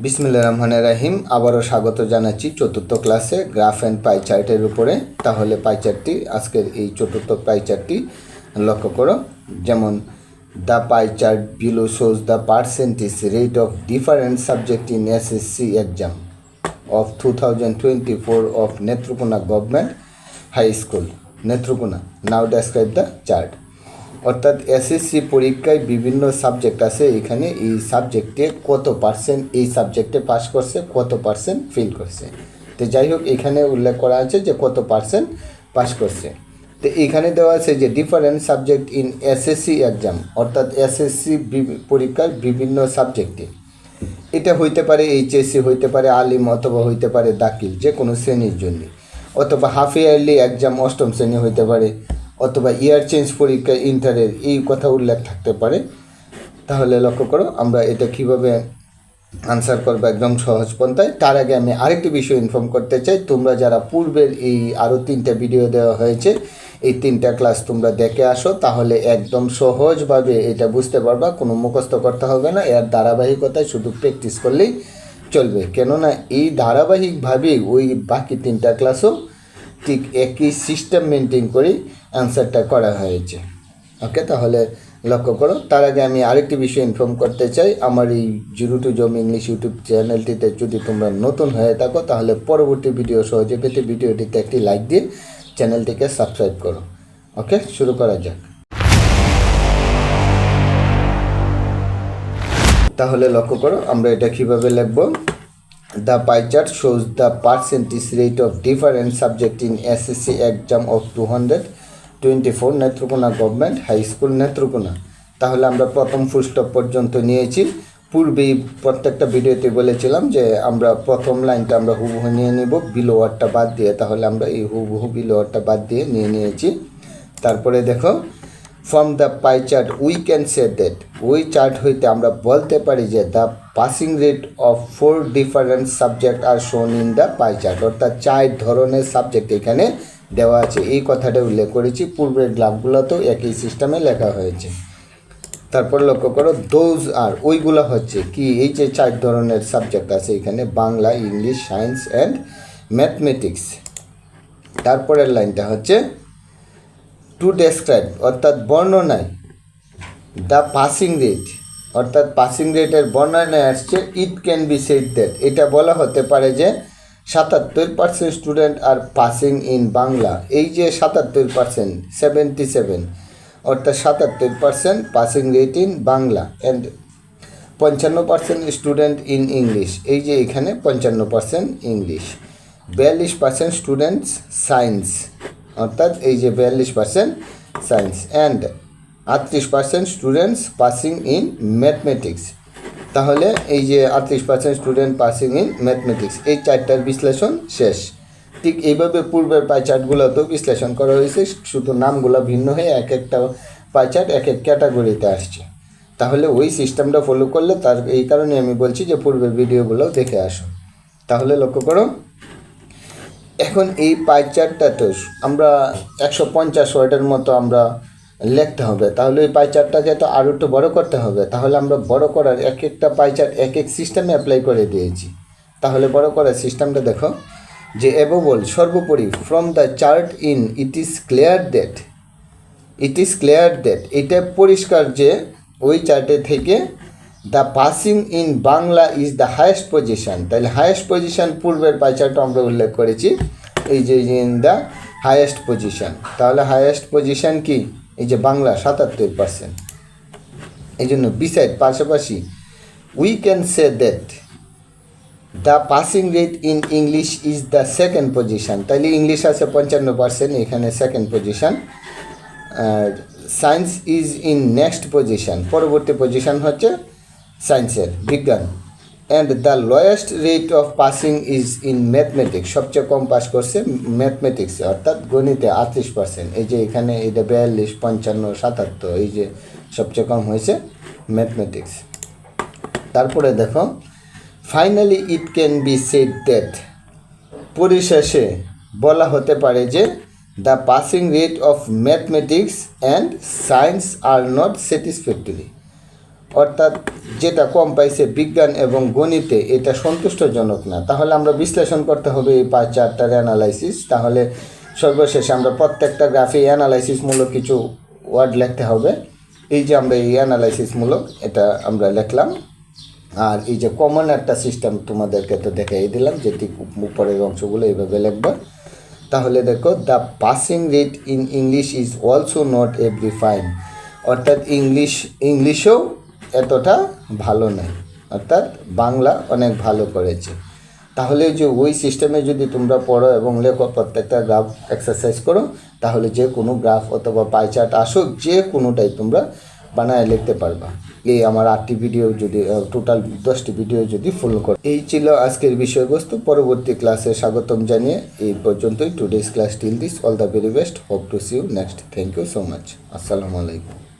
বিসমিল্লাহির রহমানির রহিম। আবারও স্বাগত জানাচ্ছি চতুর্থ ক্লাসে গ্রাফ অ্যান্ড পাই চার্টের উপরে। তাহলে পাই চার্টটি, আজকের এই চতুর্থ পাই চার্টটি লক্ষ্য করো। যেমন the pie chart below shows the percentage rate of different subject in SSC exam of 2024 of Netrakona Government High School, Netrakona. Now describe the chart. অর্থাৎ এসএসসি পরীক্ষায় বিভিন্ন সাবজেক্ট আছে, এখানে এই সাবজেক্টে কত পার্সেন্ট এই সাবজেক্টে পাস করছে, কত পার্সেন্ট ফেল করছে। তো যাই হোক, এখানে উল্লেখ করা আছে যে কত পার্সেন্ট পাস করছে। তো এখানে দেওয়া আছে যে different subject in SSC exam, অর্থাৎ এসএসসি পরীক্ষার বিভিন্ন সাবজেক্টে। এটা হইতে পারে এইচএসসি, হইতে পারে আলিম, অথবা হইতে পারে দাখিল, যে কোনো শ্রেণীর জন্য, অথবা হাফ ইয়ারলি এক্সাম অষ্টম শ্রেণী হইতে পারে, অথবা ইয়ার চেঞ্জ পরীক্ষা ইন্টারের, এই কথা উল্লেখ থাকতে পারে। তাহলে লক্ষ্য করো আমরা এটা কিভাবে আনসার করবো একদম সহজ পন্থায়। তার আগে আমি আরেকটি বিষয় ইনফর্ম করতে চাই, তোমরা যারা পূর্বের এই আরও 3টা ভিডিও দেওয়া হয়েছে, এই 3টা ক্লাস তোমরা দেখে আসো, তাহলে একদম সহজভাবে এটা বুঝতে পারবা, কোনো মুখস্থ করতে হবে না। এর ধারাবাহিকতায় শুধু প্র্যাকটিস করলেই চলবে, কেননা এই ধারাবাহিকভাবেই ওই বাকি 3টা ক্লাসও ঠিক একই সিস্টেম মেনটেন করেই অ্যান্সারটা করা হয়েছে। ওকে, তাহলে লক্ষ্য করো। তার আগে আমি আরেকটি বিষয় ইনফর্ম করতে চাই, আমার এই জিরো টু জম ইংলিশ ইউটিউব চ্যানেলটিতে যদি তোমরা নতুন হয়ে থাকো, তাহলে পরবর্তী ভিডিও সহজে পেতে ভিডিওটিতে একটি লাইক দিয়ে চ্যানেলটিকে সাবস্ক্রাইব করো। ওকে, শুরু করা যাক। তাহলে লক্ষ্য করো আমরা এটা কীভাবে লিখব। The pie chart shows the percentage rate of different subject in SSC exam of 2024 Netrakona Government High School, Netrakona. তাহলে আমরা প্রথম ফুল স্টপ পর্যন্ত নিয়েছি। পূর্বেই প্রত্যেকটা ভিডিওতে বলেছিলাম যে আমরা প্রথম লাইনটা আমরা হুবহু নিয়ে নিব, বিলো ওয়ার্ডটা বাদ দিয়ে। তাহলে আমরা এই হুবহু বিলো ওয়ার্ডটা বাদ দিয়ে নিয়েছি। তারপরে দেখো, from the pie chart we can say that, ওই চার্ট হইতে আমরা বলতে পারি যে the passing rate of 4 different subject আর shown in the pie chart, অর্থাৎ 4 ধরনের সাবজেক্ট এখানে দেওয়া আছে। এই কথাটা উল্লেখ করেছি, পূর্বের গ্রাফগুলোতেও একই সিস্টেমে লেখা হয়েছে। তারপর লক্ষ্য করো, দোজ আর ওইগুলো হচ্ছে কি, এই যে 4 ধরনের সাবজেক্ট আছে এখানে, Bangla, English, science and mathematics. তারপরের লাইনটা হচ্ছে টু ডেসক্রাইব, অর্থাৎ বর্ণনায়, দ্য পাসিং রেট, অর্থাৎ পাসিং রেটের বর্ণনায় আসছে it can be said that, এটা বলা হতে পারে যে 77% student are passing in Bangla. এই যে 77%, 77, অর্থাৎ 77% passing rate in Bangla, and 55% student in English. এই যে এখানে 55% ইংলিশ, 42% স্টুডেন্টস সায়েন্স, অর্থাৎ এই যে 42% science, and 38% students passing in mathematics. তাহলে এই যে 38% স্টুডেন্ট পাসিং ইন ম্যাথমেটিক্স, এই 4টার বিশ্লেষণ শেষ। ঠিক এইভাবে পূর্বের পাই চার্টগুলোতেও বিশ্লেষণ করা হয়েছে, শুধু নামগুলো ভিন্ন হয়ে এক একটা পাই চার্ট এক এক ক্যাটাগরিতে আসছে। তাহলে ওই সিস্টেমটা ফলো করলে, তার এই কারণে আমি বলছি যে পূর্বের ভিডিওগুলো দেখে আসো। তাহলে লক্ষ্য করো, এখন এই পাই চার্টটা তো আমরা 150 ওয়ার্ডের মতো আমরা লিখতে হবে। তাহলে এই পাই চার্টটাকে তো আরও একটু বড়ো করতে হবে। তাহলে আমরা বড় করার এক একটা পাই চার্ট এক এক সিস্টেমে অ্যাপ্লাই করে দিয়েছি। তাহলে বড় করার সিস্টেমটা দেখো, যে এবল সর্বোপরি from the chart in it is clear that, এটা পরিষ্কার যে ওই চার্টে থেকে the passing in Bangla is the highest position. তাহলে হায়েস্ট পজিশন পূর্বের পাই চার্টে আমরা উল্লেখ করেছি, এই যে ইন দ্য হায়েস্ট পজিশন। তাহলে হায়েস্ট পজিশন কি, এই যে বাংলা 77%। এই জন্য বিসাইড, পাশাপাশি, we can say that the passing rate in English is the second position. তাহলে ইংলিশ আছে 55%, এখানে সেকেন্ড পজিশন। আর science is in next position, পরবর্তী পজিশন হচ্ছে সায়েন্সের, বিজ্ঞান। And the lowest rate of passing is in mathematics, সবচেয়ে কম পাস করছে ম্যাথমেটিক্সে, অর্থাৎ গণিতে 38%। এই যে এখানে এটা 42, 55, 77, এই যে সবচেয়ে কম হয়েছে ম্যাথমেটিক্স। তারপরে দেখো, finally it can be said that, পরিশেষে বলা হতে পারে যে the passing rate of mathematics and science are not satisfactory, অর্থাৎ যেটা কম পাইছে বিজ্ঞান এবং গণিতে এটা সন্তুষ্টজনক না, তাহলে আমরা বিশ্লেষণ করতে হবে এই পাই চার্টটার অ্যানালাইসিস। তাহলে সর্বশেষে আমরা প্রত্যেকটা গ্রাফে অ্যানালাইসিসমূলক কিছু ওয়ার্ড লিখতে হবে। এই যে আমরা এই অ্যানালাইসিসমূলক এটা আমরা লিখলাম। আর এই যে কমন একটা সিস্টেম তোমাদেরকে তো দেখাই দিলাম, যেটি উপরের অংশগুলো এইভাবে লিখবা। তাহলে দেখো, the passing rate in English is also not every fine, অর্থাৎ ইংলিশেও এতটা ভালো নয়, অর্থাৎ বাংলা অনেক ভালো করেছে। তাহলে যে ওই সিস্টেমে যদি তোমরা পড়ো এবং লেখো, প্রত্যেকটা গ্রাফ এক্সারসাইজ করো, তাহলে যে কোনো গ্রাফ অথবা পাই চার্ট আসুক, যে কোনোটাই তোমরা বানায় লিখতে পারবা। এই আমার 8টি ভিডিও যদি টোটাল 10টি ভিডিও যদি ফলো করো। এই ছিল আজকের বিষয়বস্তু। পরবর্তী ক্লাসে স্বাগতম জানিয়ে এই পর্যন্তই। Today's class till this, all the very best, hope to see you next. Thank you so much. আসসালামু আলাইকুম।